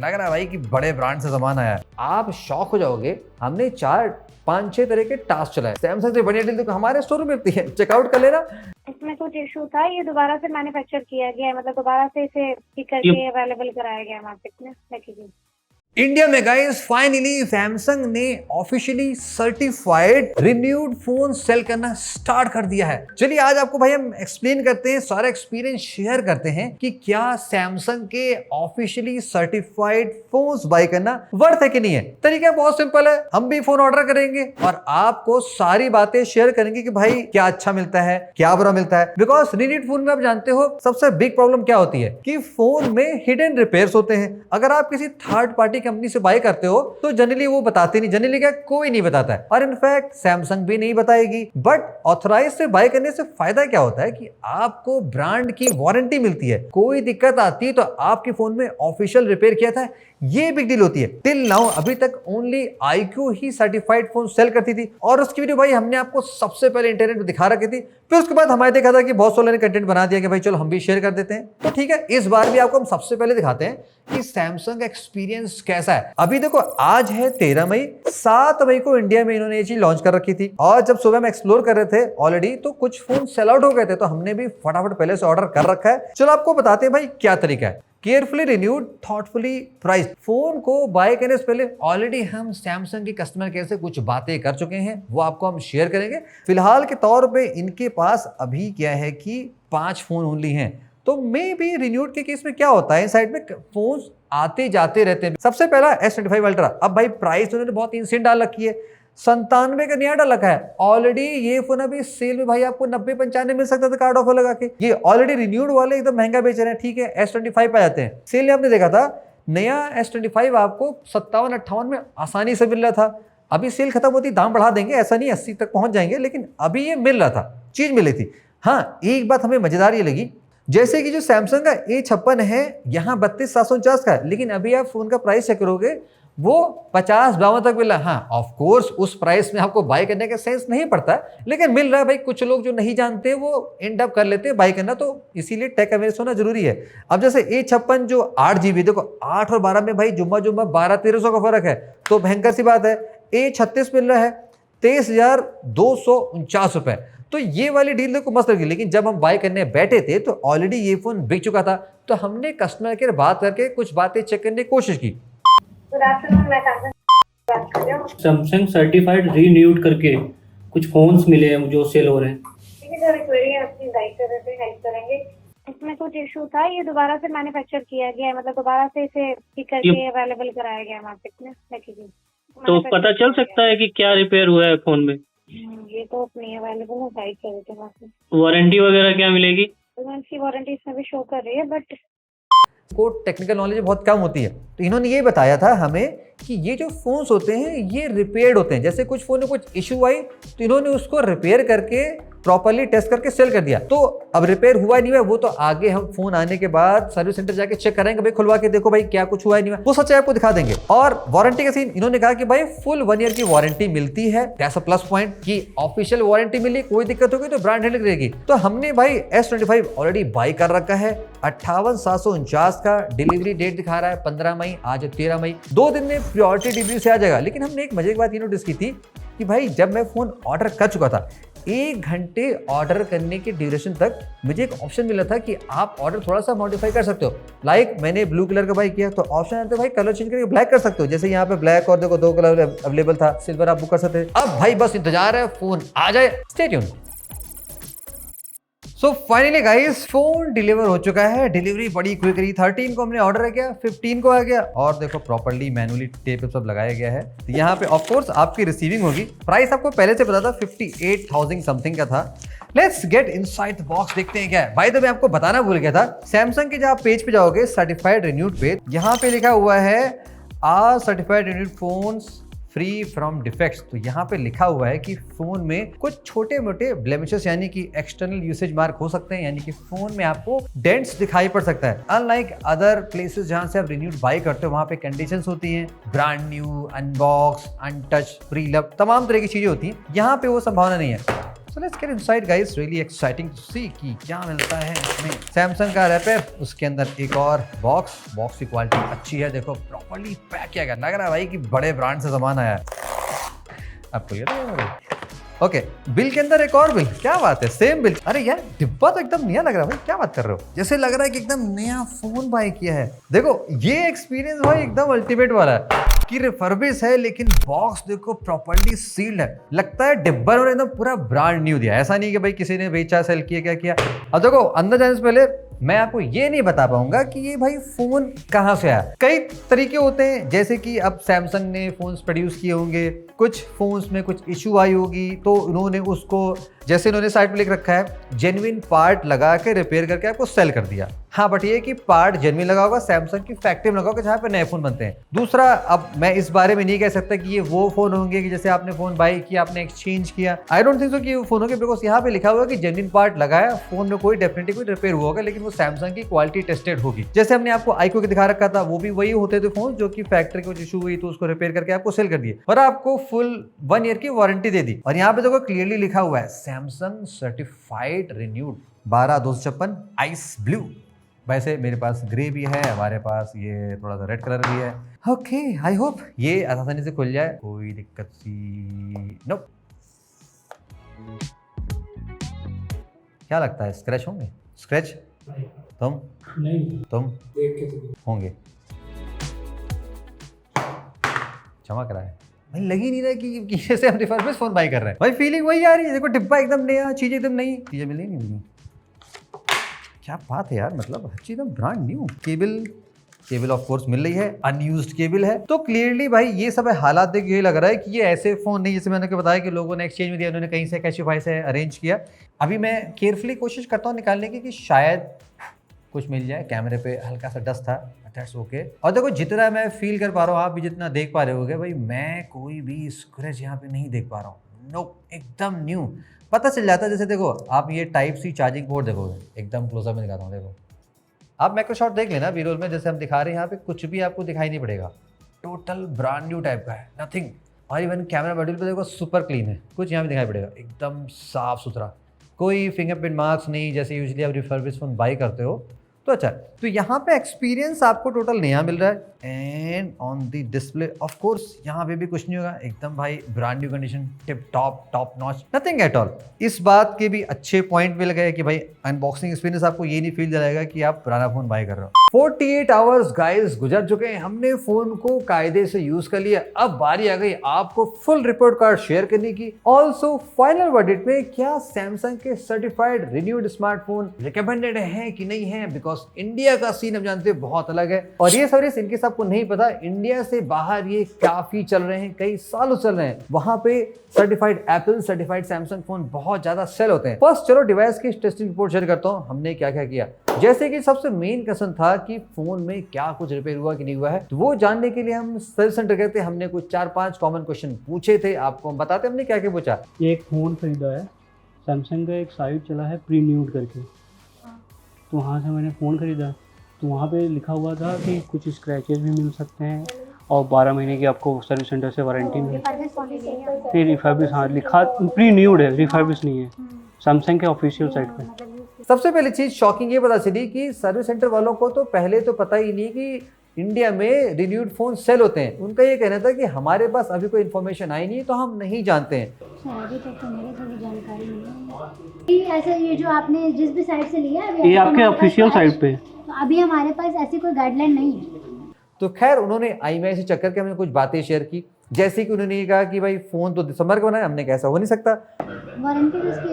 लग रहा है भाई कि बड़े ब्रांड से सामान आया है। आप शॉक हो जाओगे, हमने 4-5-6 तरह के टास्क चलाए। सैमसंग से बढ़िया डील तो हमारे स्टोर में मिलती है, चेकआउट कर लेना। इसमें कुछ इशू था, ये दोबारा से मैन्युफैक्चर किया गया है, मतलब दोबारा से इसे ठीक करके अवेलेबल कराया गया है मार्केट में पैकेजिंग। इंडिया में गाइस फाइनली सैमसंग ने officially certified renewed phone sale करना स्टार्ट कर दिया है। चलिए आज आपको भाई हम एक्सप्लेन करते हैं, सारा एक्सपीरियंस शेयर करते हैं कि क्या सैमसंग के ऑफिशियली सर्टिफाइड फोन्स बाय करना वर्थ है कि नहीं है। तरीका बहुत सिंपल है, हम भी फोन ऑर्डर करेंगे और आपको सारी बातें शेयर करेंगे कि भाई क्या अच्छा मिलता है, क्या बुरा मिलता है। बिकॉज रिन्यूड फोन में आप जानते हो सबसे बिग प्रॉब्लम क्या होती है कि फोन में हिडन रिपेयर्स होते हैं। अगर आप किसी थर्ड पार्टी कंपनी से बाय करते हो तो जनरली वो बताते नहीं, जनरली क्या कोई नहीं बताता है, और इनफैक्ट सैमसंग भी नहीं बताएगी। बट ऑथराइज से बाय करने से फायदा क्या होता है कि आपको ब्रांड की वारंटी मिलती है, कोई दिक्कत आती है तो आपके फोन में ऑफिशियल रिपेयर किया था, ये बिग डील होती है। टिल नाउ अभी तक ओनली iQOO ही सर्टिफाइड फोन सेल करती थी और उसकी वीडियो भाई हमने आपको सबसे पहले इंटरनेट पे दिखा रखी थी। फिर उसके बाद हमारे देखा था कि बहुत सारे ने कंटेंट बना दिया कि भाई चलो हम भी शेयर कर देते हैं, तो ठीक है इस बार भी आपको हम सबसे पहले दिखाते हैं कि सैमसंग का एक्सपीरियंस कैसा है। अभी देखो आज है 13 मई, 7 मई को इंडिया में इन्होंने ये चीज लॉन्च कर रखी थी और जब सुबह हम एक्सप्लोर कर रहे थे ऑलरेडी तो कुछ फोन सेल आउट हो गए थे, तो हमने भी फटाफट पहले से ऑर्डर कर रखा है। चलो आपको बताते हैं भाई क्या तरीका है। Carefully renewed, thoughtfully priced. Phone को बाय करने से पहले ऑलरेडी हम सैमसंग के कस्टमर केयर से कुछ बातें कर चुके हैं, वो आपको हम शेयर करेंगे। फिलहाल के तौर पे इनके पास अभी क्या है कि 5 फोन ओनली हैं, तो मे भी रिन्यूड के केस में क्या होता है साइड में फोन आते जाते रहते हैं। सबसे पहला S25 अल्ट्रा। अब भाई प्राइस उन्होंने बहुत इंसेंट डाल रखी है, 97 का नया डाल रखा है। ऑलरेडी ये फोन अभी सेल में भाई आपको 90-95 मिल सकता था कार्ड ऑफर लगा के। ये ऑलरेडी रिन्यूड वाले एकदम महंगा बेच रहे हैं, ठीक है S25 पे आ जाते हैं। सेल में आपने देखा था नया S25 आपको 57-58 में आसानी से मिल रहा था। अभी सेल खत्म होती दाम बढ़ा देंगे, ऐसा नहीं 80 तक पहुंच जाएंगे, लेकिन अभी ये मिल रहा था, चीज मिली थी। हाँ एक बात हमें मजेदार ये लगी, जैसे कि जो सैमसंग का A56 है यहाँ 32,749 का है, लेकिन अभी आप फोन का प्राइस चेक करोगे वो 50-52 तक मिल रहा है। हाँ ऑफ कोर्स उस प्राइस में आपको बाय करने का सेंस नहीं पड़ता, लेकिन मिल रहा है भाई। कुछ लोग जो नहीं जानते वो एंड अप कर लेते हैं बाय करना, तो इसीलिए टेक अवेयरनेस होना जरूरी है। अब जैसे A56 जो 8GB, देखो 8 और 12 में भाई जुम्मा 1200-1300 का फर्क है, तो भयंकर सी बात है। A36 मिल रहा है 23,249 रुपए, तो ये वाली डील देखो मस्त लगी। लेकिन जब हम बाय करने बैठे थे तो ऑलरेडी ये फोन बिक चुका था, तो हमने कस्टमर केयर बात करके कुछ बातें चेक करने की कोशिश की। सैमसंग सर्टिफाइड रीन्यूड करके कुछ फोन्स मिले हैं जो सेल हो रहे हैं। ठीक है सर, क्वेरी आपकी गाइड कर रहे थे, हेल्प करेंगे। इसमें कुछ इशू था, ये दोबारा से मैन्युफैक्चर किया गया है, मतलब दोबारा से इसे ठीक करके अवेलेबल कराया गया है मार्केट में पैकेजिंग। तो पता चल सकता है कि क्या रिपेयर हुआ है फोन में? ये तो अपनी अवेलेबल है, गाइड कर रहे थे बाकी। वारंटी वगैरह क्या मिलेगी? तो इसकी वारंटी इसमें भी शो कर रही है, बट को टेक्निकल नॉलेज बहुत कम होती है, तो इन्होंने ये बताया था हमें कि ये जो फोन्स होते हैं ये रिपेयर्ड होते हैं। जैसे कुछ फोन में कुछ इशू आई तो इन्होंने उसको रिपेयर करके प्रॉपर्ली टेस्ट करके सेल कर दिया। तो अब रिपेयर हुआ नहीं हुआ वो तो आगे हम फोन आने के बाद सर्विस सेंटर जाके चेक करेंगे, भाई खुलवा के देखो भाई क्या कुछ हुआ नहीं हुआ, वो सच है आपको दिखा देंगे। और वारंटी का सीन इन्होंने कहा कि भाई फुल 1 ईयर की वारंटी मिलती है, दैट्स अ प्लस पॉइंट कि ऑफिशियल वारंटी मिली, कोई दिक्कत होगी तो ब्रांड हैंडल करेगी। तो हमने भाई S25 ऑलरेडी बाय कर रखा है, 58,749 का डिलीवरी डेट दिखा रहा है 15 मई, आज 13 मई, 2 दिन में प्रियोरिटी डिलीवरी से आ जाएगा। लेकिन हमने एक मजे की बात ये नोटिस की थी कि भाई जब मैं फोन ऑर्डर कर चुका था 1 घंटे ऑर्डर करने के ड्यूरेशन तक मुझे एक ऑप्शन मिला था कि आप ऑर्डर थोड़ा सा मॉडिफाई कर सकते हो। लाइक मैंने ब्लू कलर का बाय किया तो ऑप्शन आता है भाई कलर चेंज करके ब्लैक कर सकते हो। जैसे यहाँ पे ब्लैक और देखो 2 कलर अवेलेबल था, सिल्वर आप बुक कर सकते हैं। अब भाई बस इंतजार है फोन आ जाए, stay tuned. So finally guys phone deliver हो चुका है, डिलीवरी बड़ी क्विक रही। 13 को हमने ऑर्डर किया, 15 को आ गया और देखो प्रॉपर्ली मैनुअली टेप सब लगाया गया है। तो यहाँ पे ऑफ कोर्स आपकी रिसीविंग होगी। प्राइस आपको पहले से पता था 58,000 समथिंग का था। Let's get inside the box, देखते हैं क्या है। भाई तो मैं आपको बताना भूल गया था, सैमसंग के जब पेज पे जाओगे सर्टिफाइड रिन्यूड पे, यहाँ पे लिखा हुआ है are certified renewed phones free from defects. तो यहाँ पे लिखा हुआ है कि फोन में कुछ छोटे मोटे ब्लेमिशेस यानी कि एक्सटर्नल यूसेज मार्क हो सकते हैं, यानी कि फोन में आपको डेंट्स दिखाई पड़ सकता है। अनलाइक अदर प्लेसेस जहाँ से आप रिन्यूड बाय करते हो वहाँ पे कंडीशंस होती हैं, brand new, unbox, untouch, pre love, तमाम तरह की चीजें होती हैं। यहाँ पे वो संभावना नहीं है। So let's get inside guys, really exciting to see कि क्या मिलता है इसमें। सैमसंग का रैपर, उसके अंदर एक और बॉक्स की क्वालिटी अच्छी है, देखो प्रॉपर्ली पैक किया गया, लग रहा है भाई कि बड़े ब्रांड से सामान आया है। आपको ये ओके, बिल के अंदर एक और बिल, क्या बात है, सेम बिल। अरे यार डिब्बा तो एकदम नया लग रहा है भाई, क्या बात कर रहे हो, जैसे लग रहा है कि एकदम नया फोन बाय किया है। देखो ये एक्सपीरियंस भाई एकदम अल्टीमेट वाला है कि रिफर्बिश है, लेकिन बॉक्स देखो प्रॉपर्ली सील्ड है, लगता है डिब्बा उन्होंने एकदम पूरा ब्रांड न्यू दिया, ऐसा नहीं कि भाई किसी ने बेचा सेल किया क्या किया। अब देखो अंदर जाने से पहले मैं आपको ये नहीं बता पाऊंगा कि ये भाई फोन कहां से आया। कई तरीके होते हैं, जैसे कि अब सैमसंग ने फोन्स प्रोड्यूस किए होंगे, कुछ फोन्स में कुछ इशू आई होगी तो उन्होंने उसको, जैसे इन्होंने साइट पे लिख रखा है, जेन्युइन पार्ट लगा के रिपेयर करके आपको सेल कर दिया। हाँ बट ये कि पार्ट जेन्युइन लगा होगा, सैमसंग की फैक्ट्री में लगा होगा जहाँ पे नए फोन बनते हैं। दूसरा, अब मैं इस बारे में नहीं कह सकता कि ये वो फोन होंगे कि जैसे आपने फोन बाय किया, आपने एक्सचेंज किया, आई डोंट थिंक सो कि वो फोन होंगे, बिकॉज यहाँ पे लिखा हुआ कि जेन्युइन पार्ट लगाया, फोन में कोई डेफिनेटली कोई रिपेयर हुआ होगा, लेकिन वो सैमसंग की क्वालिटी टेस्टेड होगी। जैसे हमने आपको आईक्यू के दिखा रखा था, वो भी वही होते थे फोन जो कि फैक्ट्री की कुछ इशू हुई तो उसको रिपेयर करके आपको सेल कर दिए और आपको फुल 1 ईयर की वारंटी दे दी। और यहाँ पे देखो क्लियरली लिखा हुआ है Samsung certified renewed 12/256 ice blue. वैसे मेरे पास ग्रे भी है, हमारे पास ये थोड़ा सा रेड कलर भी है। ओके, आई होप ये आसानी से खुल जाए, कोई दिक्कत सी नो। क्या लगता है स्क्रैच होंगे? स्क्रैच तुम नहीं, तुम देख के तो होंगे, चमक रहा है भाई, लग ही नहीं रहा कि जैसे हम रिफर्बिश फोन बाय कर रहे हैं भाई, फीलिंग वही आ रही है। देखो डिब्बा एकदम नया, चीज एकदम नई, चीजें मिली नहीं मिली, क्या बात है यार, मतलब हर चीज एकदम brand new. Cable of course मिल रही है, अनयूज्ड केबल है, तो क्लियरली भाई ये सब हालात देख ये लग रहा है कि ये ऐसे फोन नहीं, जैसे मैंने बताया कि लोगों ने एक्सचेंज में दिया, उन्होंने कहीं से कैशिफाई से अरेंज किया। अभी मैं केयरफुली कोशिश करता हूँ निकालने की कि शायद कुछ मिल जाए। कैमरे पे हल्का सा डस्ट था, दैट्स ओके। और देखो जितना मैं फील कर पा रहा हूँ, आप भी जितना देख पा रहे होगे भाई, मैं कोई भी स्क्रैच यहाँ पे नहीं देख पा रहा हूँ। नो, एकदम न्यू, पता चल जाता है। जैसे देखो आप ये टाइप सी चार्जिंग पोर्ट देखोगे, एकदम क्लोजअप में दिखाता हूँ, देखो आप मैक्रो शॉट देख लेना वीडियो में, जैसे हम दिखा रहे हैं यहाँ पे कुछ भी आपको दिखाई नहीं पड़ेगा, टोटल ब्रांड न्यू टाइप का है, नथिंग। और इवन कैमरा मॉड्यूल पे देखो सुपर क्लीन है, कुछ यहाँ पे दिखाई पड़ेगा, एकदम साफ सुथरा, कोई फिंगरप्रिंट मार्क्स नहीं, जैसे यूजुअली आप रिफर्बिश फोन बाई करते हो। तो अच्छा, तो यहाँ पे एक्सपीरियंस आपको टोटल नया मिल रहा है। And on the display of course यहाँ पे भी कुछ नहीं होगा, एकदम भाई brand new condition, tip top notch, nothing at all. इस बात के भी अच्छे पॉइंट मिल गए कि भाई अनबॉक्सिंग एक्सपीरियंस आपको ये नहीं फील दिलाएगा कि आप पुराना फोन बाय कर रहे हो। 48 आवर्स गाइस गुजर चुके हैं, हमने फोन को कायदे से यूज कर लिया। अब बारी आ गई आपको फुल रिपोर्ट कार्ड शेयर करने की। ऑल्सो फाइनल वर्डिक्ट में क्या सैमसंग के सर्टिफाइड रिन्यूड स्मार्टफोन रिकमेंडेड है कि नहीं है, बिकॉज इंडिया का सीन हम जानते हैं बहुत अलग है। और ये सर्विस इनके सबको नहीं पता, इंडिया से बाहर ये काफी चल रहे हैं, कई सालों चल रहे हैं। वहां पे certified Apple, certified Samsung phone बहुत ज्यादा सेल होते हैं। फर्स्ट चलो डिवाइस की टेस्टिंग रिपोर्ट शेयर करता हूं, हमने क्या क्या किया। जैसे कि सबसे मेन कंसर्न था कि फोन में क्या कुछ रिपेयर हुआ कि नहीं हुआ है, तो वो जानने के लिए हम सर्विस सेंटर गए थे। हमने कुछ 4-5 कॉमन क्वेश्चन पूछे थे, आपको हम बताते हमने क्या क्या पूछा। ये एक फ़ोन खरीदा है, सैमसंग का एक साइट चला है प्रीन्यूड करके, तो वहाँ से मैंने फ़ोन खरीदा, तो वहाँ पे लिखा हुआ था कि कुछ स्क्रैचेस भी मिल सकते हैं और 12 महीने की आपको सर्विस सेंटर से वारंटी मिली। फिर रिफर्बिश, हाँ लिखा प्रीन्यूड है, रिफर्बिश नहीं है, सैमसंग के ऑफिशियल साइट पे। सबसे पहली चीज शॉकिंग ये पता चली कि सर्विस सेंटर वालों को तो पहले तो पता ही नहीं कि इंडिया में रिन्यूड फोन सेल होते हैं। उनका ये कहना था कि हमारे पास अभी कोई इन्फॉर्मेशन आई नहीं तो हम नहीं जानते हैं। अभी तक तो मेरे को भी जानकारी नहीं है। ऐसे ये जो आपने जिस भी साइट से लिया है, ये आपके ऑफिशियल साइट पे, तो अभी हमारे पास ऐसी कोई गाइडलाइन नहीं है। तो खैर उन्होंने IMEI से चेक करके हमें कुछ बातें शेयर की, जैसे कि उन्होंने ये कहा कि भाई फोन तो दिसंबर का बनाया, हमने कैसा हो नहीं सकता। वारंटी तो इसकी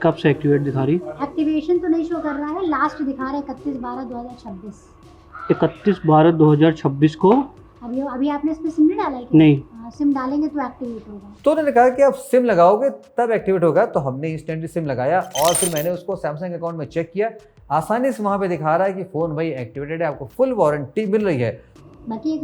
कब से एक्टिवेट दिखा रही? एक्टिवेशन तो नहीं शो कर रहा है, लास्ट दिखा रहा है 31/12/2026। 31/12/2026 को। अभी आपने इसमें सिम नहीं डाला है? नहीं। सिम डालेंगे तो एक्टिवेट होगा। तो उन्होंने कहा कि आप सिम लगाओगे तब एक्टिवेट होगा, तो हमने इंस्टेंटली सिम लगाया और फिर मैंने उसको सैमसंग अकाउंट में चेक किया। आसानी से वहां पे दिखा रहा है कि फोन भाई एक्टिवेटेड है, आपको फुल वारंटी मिल रही है। बाकी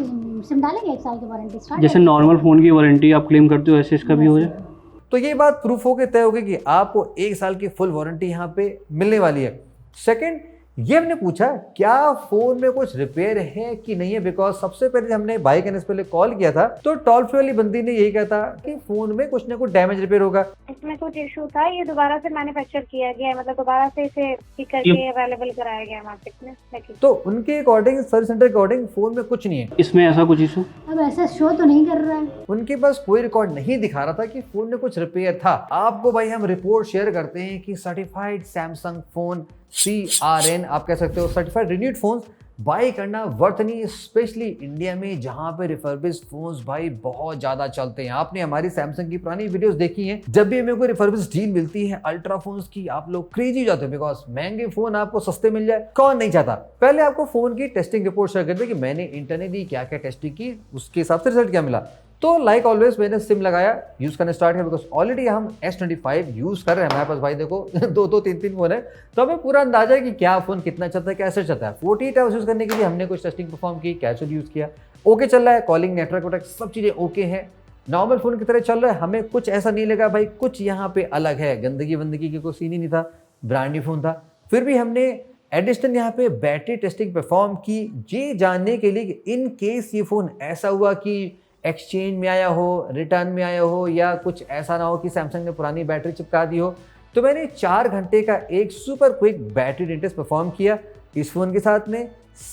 सिम डालेंगे 1 साल की वारंटी स्टार्ट, जैसे नॉर्मल फ़ोन की वारंटी आप क्लेम करते हो, ऐसे इसका भी हो जाए। तो ये बात प्रूफ होके तय होगी कि आपको 1 साल की फुल वारंटी यहाँ पे मिलने वाली है। सेकंड, ये हमने पूछा क्या फोन में कुछ रिपेयर है कि नहीं है, बिकॉज सबसे पहले हमने बाइक करने से पहले कॉल किया था तो टोल फ्री वाली बंदी ने यही कहा था कि फोन में कुछ ना कुछ डैमेज रिपेयर होगा। इसमें कुछ इशू था, ये दोबारा से मैन्युफैक्चर किया गया है, मतलब दोबारा से इसे ठीक करके अवेलेबल कराया गया है मार्केट में। लेकिन तो उनके अकॉर्डिंग, सर्विस सेंटर के अकॉर्डिंग फोन में कुछ नहीं है। इसमें ऐसा कुछ इशू? अब ऐसा शो तो नहीं कर रहा है। उनके पास कोई रिकॉर्ड नहीं दिखा रहा था कि फोन में कुछ रिपेयर था। आपको भाई हम रिपोर्ट शेयर करते हैं कि सर्टिफाइड सैमसंग फोन CRN आप कह सकते हो, सर्टिफाइड रिन्यूड फोन बाई करना वर्थ नहीं, स्पेशली इंडिया में जहां पे रिफर्बिश्ड फोन्स भाई बहुत ज्यादा चलते हैं। आपने हमारी सैमसंग की पुरानी वीडियोस देखी हैं, जब भी हमें कोई रिफर्बिश्ड डील मिलती है अल्ट्रा फोन्स की, आप लोग क्रेजी हो जाते हो, बिकॉज महंगे फोन आपको सस्ते मिल जाए, कौन नहीं चाहता। पहले आपको फोन की टेस्टिंग रिपोर्ट शेयर करते कि मैंने इंटरनेटली क्या क्या टेस्टिंग की, उसके हिसाब से रिजल्ट क्या मिला। तो लाइक ऑलवेज मैंने सिम लगाया, यूज करना स्टार्ट किया, बिकॉज ऑलरेडी हम S25 यूज कर रहे हैं, हमारे पास भाई देखो 2-3 फोन है, तो हमें पूरा अंदाजा है कि क्या फोन कितना चलता है, कैसे चलता है। 48 आवर्स यूज करने के लिए हमने कुछ टेस्टिंग परफॉर्म की, कैजुअल यूज किया, ओके चल रहा है, कॉलिंग नेटवर्क वोटवर्क सब चीजें ओके है, नॉर्मल फोन की तरह चल रहा है। हमें कुछ ऐसा नहीं लगा भाई कुछ यहाँ पे अलग है, गंदगी वंदगी की कोई सीन ही नहीं था, ब्रांड न्यू फोन था। फिर भी हमने एडिशनल यहाँ पे बैटरी टेस्टिंग परफॉर्म की, ये जानने के लिए कि इन केस ये फोन ऐसा हुआ कि एक्सचेंज में आया हो, रिटर्न में आया हो, या कुछ ऐसा ना हो कि सैमसंग ने पुरानी बैटरी चिपका दी हो। तो मैंने 4 घंटे का एक super quick battery test perform किया इस फोन के साथ में।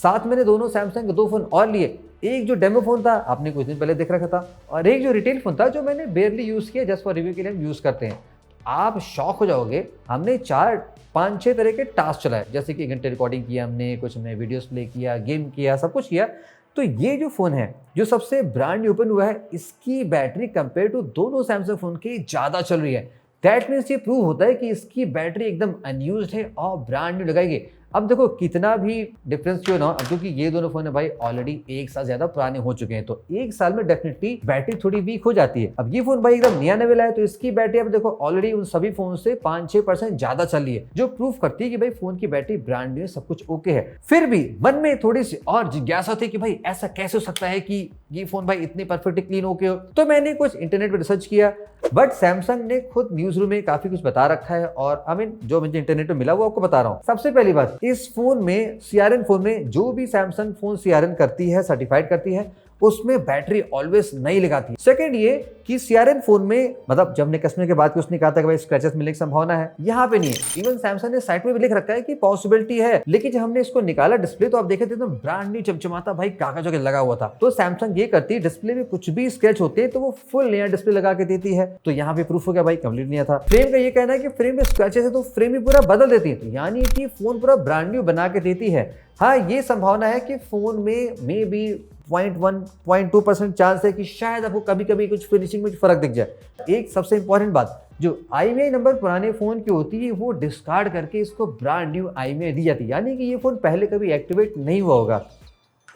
मैंने दोनों सैमसंग के 2 फोन और लिए, एक जो डेमो फोन था आपने कुछ दिन पहले देख रखा था, और एक जो रिटेल फोन था जो मैंने बेयरली यूज किया, जस्ट फॉर रिव्यू के लिए हम यूज करते हैं। आप शॉक हो जाओगे, हमने 4-5-6 तरह के टास्क चलाए, जैसे कि 1 घंटे रिकॉर्डिंग किया हमने, कुछ हमने वीडियोस प्ले किया, गेम किया, सब कुछ किया। तो ये जो फोन है जो सबसे ब्रांड न्यू ओपन हुआ है, इसकी बैटरी कंपेयर टू दोनों सैमसंग फोन की ज्यादा चल रही है। दैट मीन्स ये प्रूव होता है कि इसकी बैटरी एकदम अनयूज्ड है और ब्रांड न्यू लगाएगी। अब देखो कितना भी डिफरेंस क्यों ना, अब क्योंकि ये दोनों फोन है भाई ऑलरेडी 1 साल ज्यादा पुराने हो चुके हैं, तो 1 साल में डेफिनेटली बैटरी थोड़ी वीक हो जाती है। अब ये फोन भाई एकदम नया नवेला है, तो इसकी बैटरी अब देखो ऑलरेडी उन सभी फोन से 5-6% ज्यादा चल रही है, जो प्रूफ करती है कि भाई फोन की बैटरी ब्रांड न्यू है, सब कुछ ओके है। फिर भी मन में थोड़ी सी और जिज्ञासा थी कि भाई ऐसा कैसे हो सकता है कि ये फोन भाई इतने परफेक्टली क्लीन ओके हो। तो मैंने कुछ इंटरनेट पर रिसर्च किया, बट सैमसंग ने खुद न्यूज रूम में काफी कुछ बता रखा है, और जो मुझे इंटरनेट पर मिला वो आपको बता रहा हूँ। सबसे पहली बात, इस फोन में CRN फोन में जो भी सैमसंग फोन CRN करती है, सर्टिफाइड करती है, उसमें बैटरी ऑलवेज नहीं लगाती। सेकंड ये कि CRN फोन में, मतलब जब हमने कस्टमर के बाद की उसने कहा था कि भाई स्क्रैचेस मिलने की संभावना है, यहाँ पे नहीं है। इवन सैमसंग ने साइट में भी लिख रखा है कि पॉसिबिलिटी है, लेकिन जब हमने इसको निकाला डिस्प्ले तो आप देखे थे तो ब्रांड न्यू चमचमाता भाई कागजों के लगा हुआ था। तो सैमसंग ये करती है, डिस्प्ले में कुछ भी स्क्रैच होते हैं तो वो फुल नया डिस्प्ले लगा के देती है। तो यहाँ पे प्रूफ हो गया भाई कंप्लीट नहीं था। फ्रेम का ये कहना है कि फ्रेम में स्क्रैचेस है तो फ्रेम ही पूरा बदल देती है, यानी कि फोन पूरा ब्रांड न्यू बना के देती है। हाँ, ये संभावना है कि फोन में मे बी 0.1-0.2% चांस है कि शायद आपको कभी कभी कुछ फिनिशिंग में फर्क दिख जाए। एक सबसे इंपॉर्टेंट बात, जो IMEI नंबर पुराने फोन की होती है वो डिस्कार्ड करके इसको ब्रांड न्यू IMEI दी जाती है, यानी कि ये फोन पहले कभी एक्टिवेट नहीं हुआ होगा।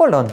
Hold on.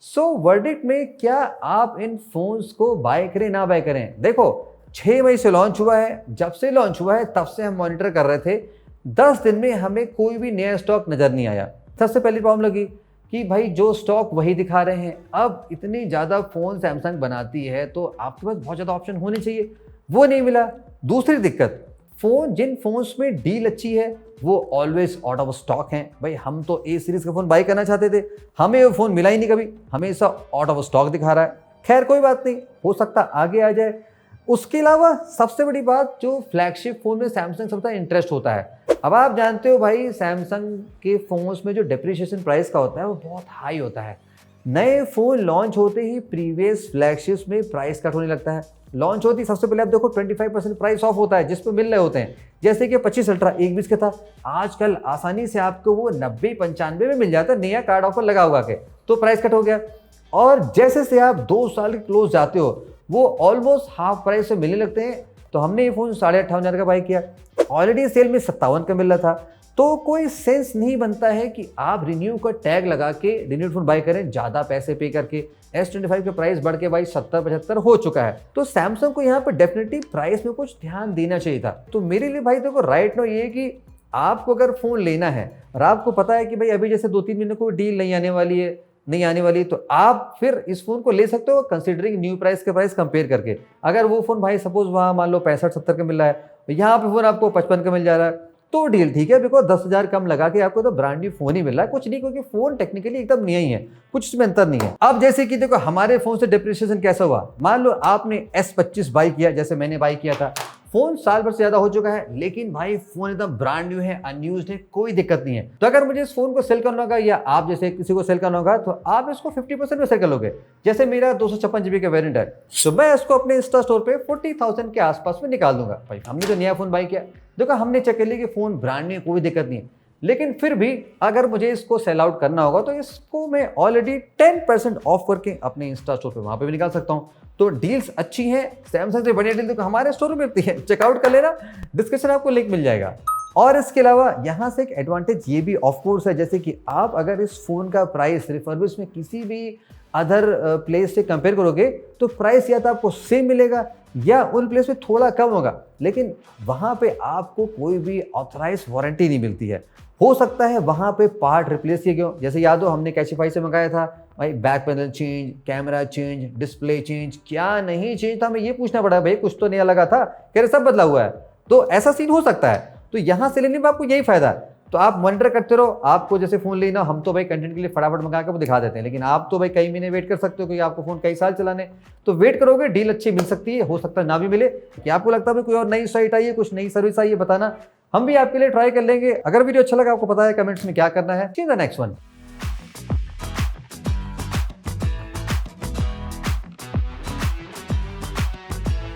सो वर्डिक्ट में क्या आप इन फोन्स को बाय करें ना बाय करें? देखो 6 मई से लॉन्च हुआ है, जब से लॉन्च हुआ है तब से हम मॉनिटर कर रहे थे, 10 दिन में हमें कोई भी नया स्टॉक नजर नहीं आया। सबसे पहली प्रॉब्लम लगी कि भाई जो स्टॉक वही दिखा रहे हैं। अब इतनी ज़्यादा फ़ोन सैमसंग बनाती है तो आपके पास बहुत ज़्यादा ऑप्शन होने चाहिए, वो नहीं मिला। दूसरी दिक्कत, जिन फोन्स में डील अच्छी है वो ऑलवेज आउट ऑफ स्टॉक हैं। भाई हम तो A सीरीज का फ़ोन बाय करना चाहते थे, हमें वो फ़ोन मिला ही नहीं, कभी हमेशा आउट ऑफ स्टॉक दिखा रहा है। खैर कोई बात नहीं, हो सकता आगे आ जाए। उसके अलावा सबसे बड़ी बात, जो फ्लैगशिप फ़ोन में सैमसंग सबसे इंटरेस्ट होता है। अब आप जानते हो भाई सैमसंग के फ़ोन्स में जो डेप्रिसिएशन प्राइस का होता है वो बहुत हाई होता है। नए फ़ोन लॉन्च होते ही प्रीवियस फ्लैगशिप्स में प्राइस कट होने लगता है। लॉन्च होती सबसे पहले आप देखो 25% प्राइस ऑफ होता है जिस पे मिल रहे होते हैं, जैसे कि 25 अल्ट्रा 120 का था, आजकल आसानी से आपको वो 90-95 में मिल जाता है, नया कार्ड ऑफर लगा हुआ के, तो प्राइस कट हो गया। और जैसे से आप 2 साल के क्लोज जाते हो वो ऑलमोस्ट हाफ प्राइस से मिलने लगते हैं। तो हमने ये फ़ोन 58,500 का बाय किया, ऑलरेडी सेल में 57 का मिल रहा था, तो कोई सेंस नहीं बनता है कि आप रिन्यू का टैग लगा के रिन्यूड फोन बाय करें ज़्यादा पैसे पे करके। S25 का प्राइस बढ़ के भाई 70-75 हो चुका है, तो सैमसंग को यहाँ पर डेफिनेटली प्राइस में कुछ ध्यान देना चाहिए था। तो मेरे लिए भाई देखो राइट नो ये कि आपको अगर फ़ोन लेना है और आपको पता है कि भाई अभी जैसे 2-3 महीने कोई डील नहीं आने वाली, तो आप फिर इस फोन को ले सकते हो कंसीडरिंग न्यू प्राइस के प्राइस कंपेयर करके। अगर वो फोन भाई सपोज वहाँ मान लो 65-70 का मिल रहा है, यहाँ पे फोन आपको 55 का मिल जा रहा है, तो डील ठीक है, बिकॉज 10,000 कम लगा के आपको तो ब्रांड न्यू फोन ही मिल रहा है। कुछ नहीं, क्योंकि फोन टेक्निकली एकदम नया ही है, कुछ इसमें अंतर नहीं है। अब जैसे कि देखो हमारे फोन से डिप्रिसिएशन कैसा हुआ, मान लो आपने S25 बाई किया, जैसे मैंने बाई किया था, फोन साल भर से ज्यादा हो चुका है, लेकिन भाई फोन एकदम ब्रांड न्यू है, अनयूज्ड है, कोई दिक्कत नहीं है। तो अगर मुझे इस फोन को सेल करना होगा या आप जैसे किसी को सेल करना होगा, तो आप इसको 50% में सेल कर लोगे। जैसे मेरा 256 GB का वेरिएंट है, तो मैं इसको अपने इंस्टा स्टोर पे 40,000 के आसपास में निकाल दूंगा। भाई हमने तो नया फोन बाई किया, देखो हमने चेक कर लिया कि फोन ब्रांड न्यू, कोई दिक्कत नहीं है। लेकिन फिर भी अगर मुझे इसको सेल आउट करना होगा, तो इसको मैं ऑलरेडी 10% ऑफ करके अपने इंस्टा स्टोर पे वहां पे भी निकाल सकता हूं। तो डील्स अच्छी हैं, सैमसंग से बढ़िया डील तो हमारे स्टोर में मिलती है, चेकआउट कर लेना, डिस्क्रिप्शन आपको लिंक मिल जाएगा। और इसके अलावा यहाँ से एक एडवांटेज ये भी ऑफ कोर्स है, जैसे कि आप अगर इस फोन का प्राइस रिफर्बिश में किसी भी अदर प्लेस से कंपेयर करोगे, तो प्राइस या तो आपको सेम मिलेगा या उन प्लेस में थोड़ा कम होगा, लेकिन वहां पे आपको कोई भी ऑथराइज वारंटी नहीं मिलती है। हो सकता है वहां पे पार्ट रिप्लेस किए गए, जैसे याद हो हमने कैशिफाई से मंगाया था, भाई back panel change, camera change, display change, क्या नहीं चेंज था, हमें ये पूछना पड़ा भाई कुछ तो नया लगा था, कह रहे सब बदला हुआ है। तो ऐसा सीन हो सकता है, तो यहाँ से लेने में आपको यही फायदा है। तो आप मॉनिटर करते रहो, आपको जैसे फोन लेना, हम तो भाई कंटेंट के लिए फटाफट मंगा के वो दिखा देते हैं, लेकिन आप तो भाई कई महीने वेट कर सकते हो, क्योंकि आपको फोन कई साल चलाने, तो वेट करोगे डील अच्छी मिल सकती है, हो सकता है ना भी मिले। कि आपको लगता है कोई और नई साइट आई है, कुछ नई सर्विस आई है, बताना, हम भी आपके लिए ट्राई कर लेंगे। अगर वीडियो अच्छा लगा, आपको पता है कमेंट्स में क्या करना है। See the next one.